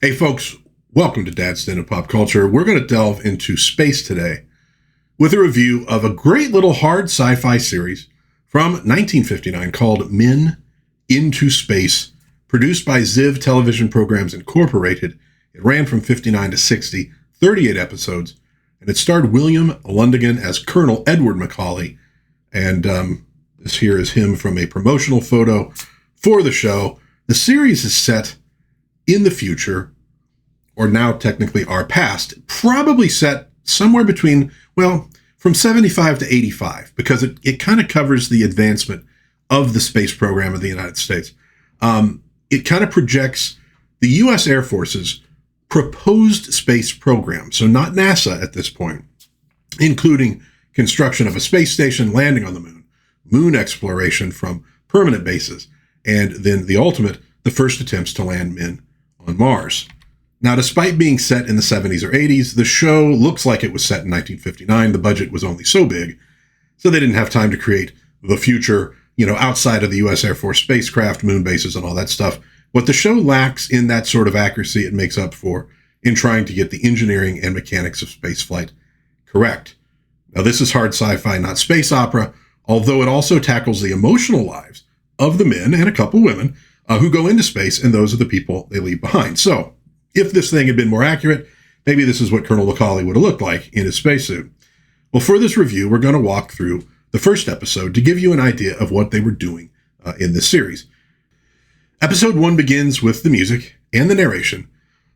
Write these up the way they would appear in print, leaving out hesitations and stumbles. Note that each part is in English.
Hey folks, welcome to DadsDen of Pop Culture. We're going to delve into space today with a review of a great little hard sci-fi series from 1959 called Men into Space, produced by Ziv Television Programs Incorporated. It ran from 59 to 60, 38 episodes, and it starred William Lundigan as Colonel Edward Macaulay. And this here is him from a promotional photo for the show. The series is set in the future, or now technically our past, probably set somewhere between, well, from 75 to 85, because it kind of covers the advancement of the space program of the United States. It kind of projects the U.S. Air Force's proposed space program, so not NASA at this point, including construction of a space station, landing on the moon, moon exploration from permanent bases, and then the ultimate, the first attempts to land men on Mars. Now, despite being set in the 70s or 80s, the show looks like it was set in 1959. The budget was only so big, so they didn't have time to create the future, outside of the U.S. Air Force spacecraft, moon bases, and all that stuff. What the show lacks in that sort of accuracy, it makes up for in trying to get the engineering and mechanics of spaceflight correct. Now, this is hard sci-fi, not space opera, although it also tackles the emotional lives of the men and a couple women who go into space, and those are the people they leave behind. So, if this thing had been more accurate, maybe this is what Colonel Macaulay would have looked like in his spacesuit. Well, for this review, we're going to walk through the first episode to give you an idea of what they were doing in this series. Episode 1 begins with the music and the narration.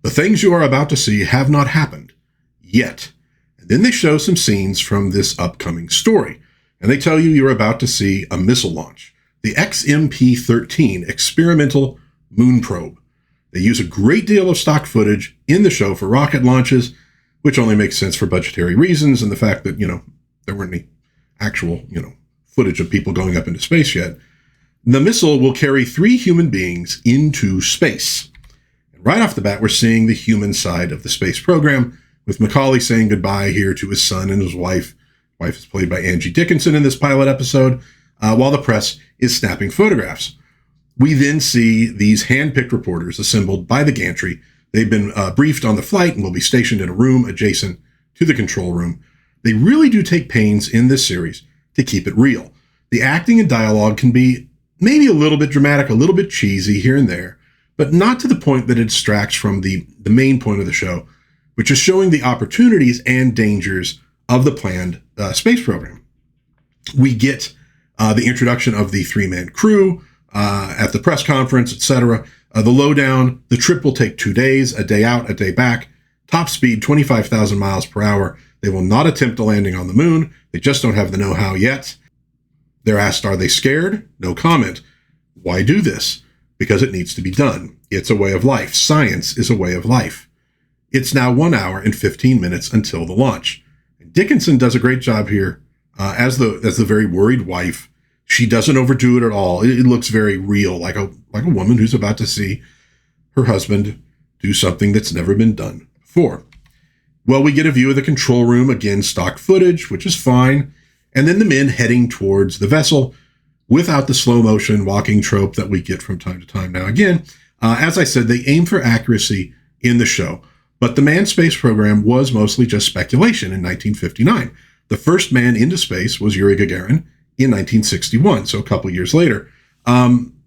The things you are about to see have not happened yet. And then they show some scenes from this upcoming story. And they tell you you're about to see a missile launch, the XMP-13 experimental moon probe. They use a great deal of stock footage in the show for rocket launches, which only makes sense for budgetary reasons and the fact that, there weren't any actual, footage of people going up into space yet. The missile will carry 3 human beings into space. And right off the bat, we're seeing the human side of the space program, with Macaulay saying goodbye here to his son and his wife. Wife is played by Angie Dickinson in this pilot episode, while the press is snapping photographs. We then see these hand-picked reporters assembled by the gantry. They've been briefed on the flight and will be stationed in a room adjacent to the control room. They really do take pains in this series to keep it real. The acting and dialogue can be maybe a little bit dramatic, a little bit cheesy here and there, but not to the point that it distracts from the main point of the show, which is showing the opportunities and dangers of the planned space program. We get the introduction of the 3-man crew, at the press conference, etc. The lowdown: the trip will take 2 days, a day out, a day back. Top speed, 25,000 miles per hour. They will not attempt a landing on the moon. They just don't have the know-how yet. They're asked, are they scared? No comment. Why do this? Because it needs to be done. It's a way of life. Science is a way of life. It's now 1 hour and 15 minutes until the launch. And Dickinson does a great job here as the very worried wife. She doesn't overdo it at all. It looks very real, like a woman who's about to see her husband do something that's never been done before. Well, we get a view of the control room, again, stock footage, which is fine, and then the men heading towards the vessel without the slow motion walking trope that we get from time to time. Now, again, as I said, they aim for accuracy in the show, but the manned space program was mostly just speculation in 1959. The first man into space was Yuri Gagarin in 1961, so a couple years later.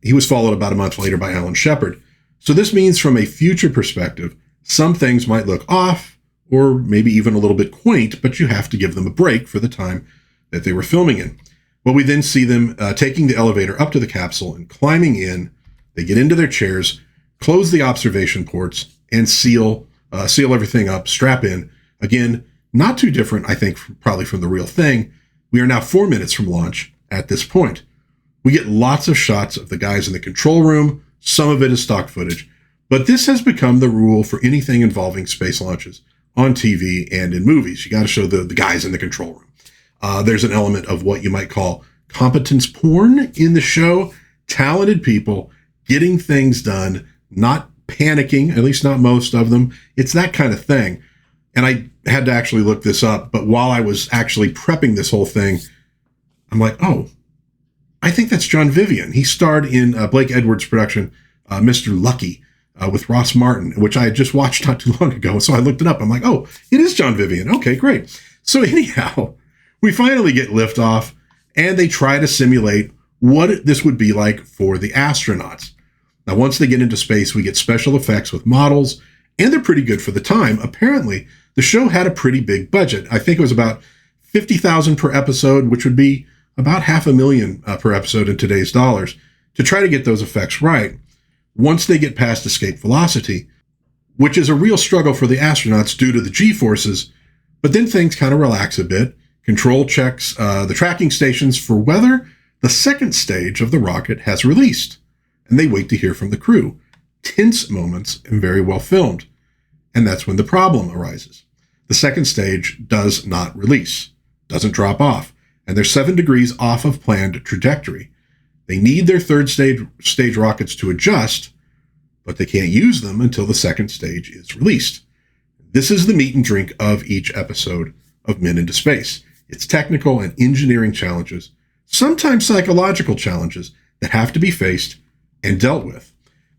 He was followed about a month later by Alan Shepard. So this means from a future perspective, some things might look off or maybe even a little bit quaint, but you have to give them a break for the time that they were filming in. Well, we then see them taking the elevator up to the capsule and climbing in. They get into their chairs, close the observation ports, and seal everything up, strap in. Again, not too different, I think, probably from the real thing. We are now 4 minutes from launch at this point. We get lots of shots of the guys in the control room. Some of it is stock footage. But this has become the rule for anything involving space launches on TV and in movies. You got to show the guys in the control room. There's an element of what you might call competence porn in the show. Talented people getting things done, not panicking, at least not most of them. It's that kind of thing. And I had to actually look this up, but while I was actually prepping this whole thing, I'm like, oh, I think that's John Vivian. He starred in Blake Edwards' production, Mr. Lucky, with Ross Martin, which I had just watched not too long ago. So I looked it up. I'm like, oh, it is John Vivian. Okay, great. So anyhow, we finally get liftoff, and they try to simulate what this would be like for the astronauts. Now, once they get into space, we get special effects with models, and they're pretty good for the time. Apparently, the show had a pretty big budget. I think it was about $50,000 per episode, which would be about $500,000 per episode in today's dollars, to try to get those effects right. Once they get past escape velocity, which is a real struggle for the astronauts due to the G-forces, but then things kind of relax a bit. Control checks the tracking stations for whether the second stage of the rocket has released, and they wait to hear from the crew. Tense moments and very well filmed. And that's when the problem arises. The second stage does not release, doesn't drop off, and they're 7 degrees off of planned trajectory. They need their third stage rockets to adjust, but they can't use them until the second stage is released. This is the meat and drink of each episode of Men into Space. It's technical and engineering challenges, sometimes psychological challenges that have to be faced and dealt with.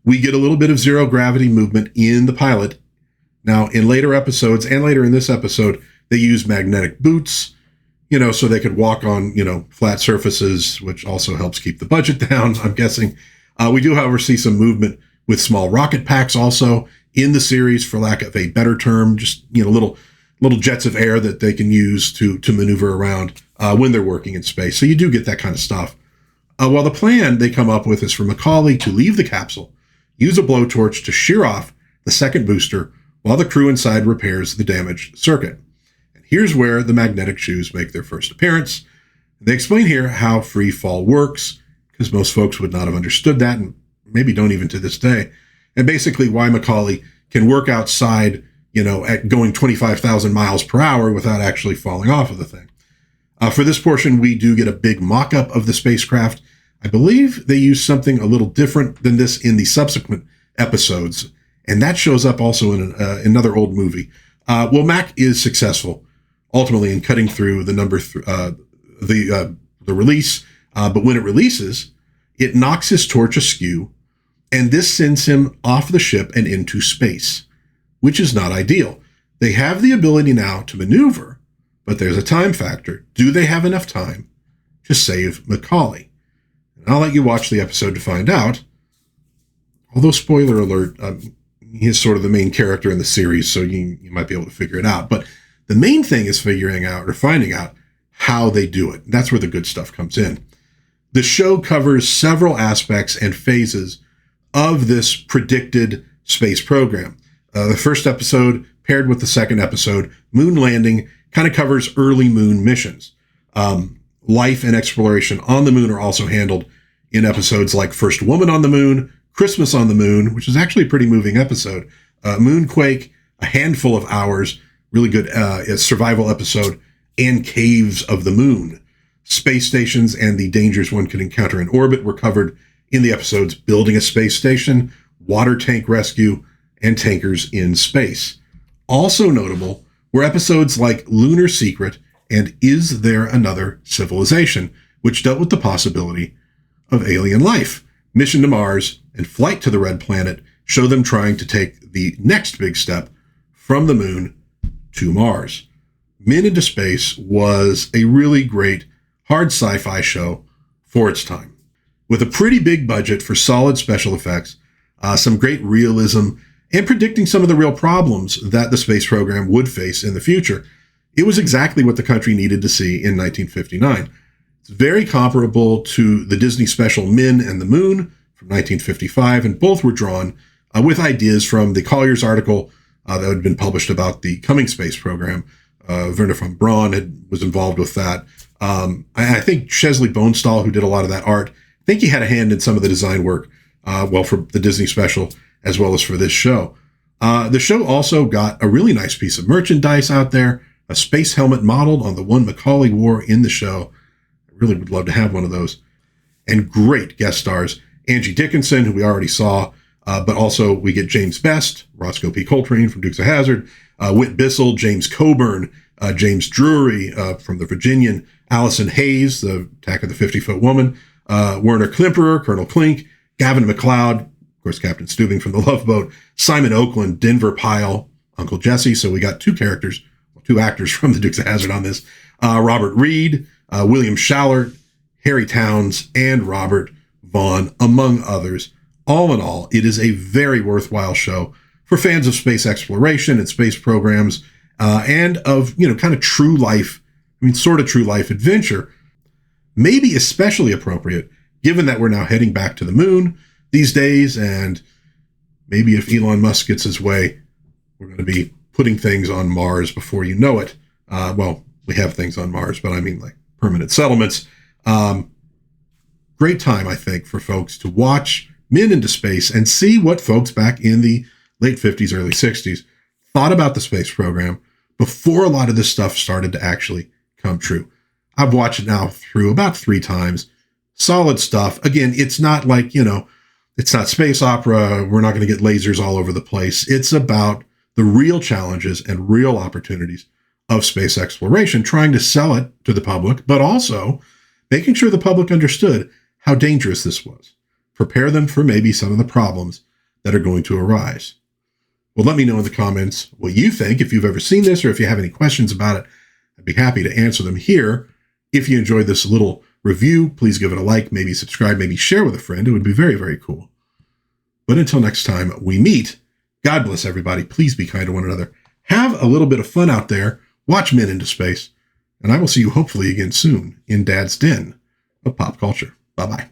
We get a little bit of zero gravity movement in the pilot. Now, in later episodes and later in this episode, they use magnetic boots, so they could walk on, flat surfaces, which also helps keep the budget down, I'm guessing. We do, however, see some movement with small rocket packs also in the series, for lack of a better term, just, little jets of air that they can use to maneuver around when they're working in space. So you do get that kind of stuff. Well, the plan they come up with is for Macaulay to leave the capsule, use a blowtorch to shear off the second booster while the crew inside repairs the damaged circuit. And here's where the magnetic shoes make their first appearance. They explain here how free fall works, because most folks would not have understood that, and maybe don't even to this day. And basically why Macaulay can work outside, at going 25,000 miles per hour without actually falling off of the thing. For this portion, we do get a big mock-up of the spacecraft. I believe they use something a little different than this in the subsequent episodes, and that shows up also in another old movie. Mac is successful ultimately in cutting through the the release, but when it releases, it knocks his torch askew, and this sends him off the ship and into space, which is not ideal. They have the ability now to maneuver, but there's a time factor. Do they have enough time to save Macaulay? And I'll let you watch the episode to find out. Although, spoiler alert, he's sort of the main character in the series, so you might be able to figure it out. But the main thing is finding out how they do it. That's where the good stuff comes in. The show covers several aspects and phases of this predicted space program. The first episode, paired with the second episode, Moon Landing, kind of covers early moon missions. Life and exploration on the moon are also handled in episodes like First Woman on the Moon, Christmas on the Moon, which is actually a pretty moving episode, Moonquake, A Handful of Hours, really good survival episode, and Caves of the Moon. Space stations and the dangers one can encounter in orbit were covered in the episodes Building a Space Station, Water Tank Rescue, and Tankers in Space. Also notable were episodes like Lunar Secret and Is There Another Civilization, which dealt with the possibility of alien life. Mission to Mars and Flight to the Red Planet show them trying to take the next big step from the moon to Mars. Men into Space was a really great hard sci-fi show for its time. With a pretty big budget for solid special effects, some great realism, and predicting some of the real problems that the space program would face in the future, it was exactly what the country needed to see in 1959. It's very comparable to the Disney special Men and the Moon from 1955, and both were drawn with ideas from the Colliers article that had been published about the coming space program. Werner von Braun was involved with that. I think Chesley Bonestall, who did a lot of that art, I think he had a hand in some of the design work, for the Disney special as well as for this show. The show also got a really nice piece of merchandise out there, a space helmet modeled on the one Macaulay wore in the show. I really would love to have one of those. And great guest stars, Angie Dickinson, who we already saw, but also we get James Best, Roscoe P. Coltrane from Dukes of Hazzard, Whit Bissell, James Coburn, James Drury from The Virginian, Allison Hayes, the Attack of the 50-Foot Woman, Werner Klemperer, Colonel Klink, Gavin MacLeod, Of course, Captain Stubing from the Love Boat, Simon Oakland, Denver Pyle, Uncle Jesse. So we got two actors from the Dukes of Hazzard on this. Robert Reed, William Shallert, Harry Towns, and Robert Vaughn, among others. All in all, it is a very worthwhile show for fans of space exploration and space programs, and of, kind of true life, sort of true life adventure. Maybe especially appropriate, given that we're now heading back to the moon these days, and maybe if Elon Musk gets his way, we're going to be putting things on Mars before you know it. Well, we have things on Mars, but I mean like permanent settlements. Great time, I think, for folks to watch Men into Space and see what folks back in the late 50s, early 60s thought about the space program before a lot of this stuff started to actually come true. I've watched it now through about 3 times. Solid stuff. Again, it's not like, it's not space opera. We're not going to get lasers all over the place. It's about the real challenges and real opportunities of space exploration, trying to sell it to the public, but also making sure the public understood how dangerous this was. Prepare them for maybe some of the problems that are going to arise. Well, let me know in the comments what you think. If you've ever seen this or if you have any questions about it, I'd be happy to answer them here. If you enjoyed this little review, please give it a like, maybe subscribe, maybe share with a friend. It would be very, very cool. But until next time we meet, God bless everybody. Please be kind to one another. Have a little bit of fun out there. Watch Men into Space. And I will see you hopefully again soon in Dad's Den of Pop Culture. Bye-bye.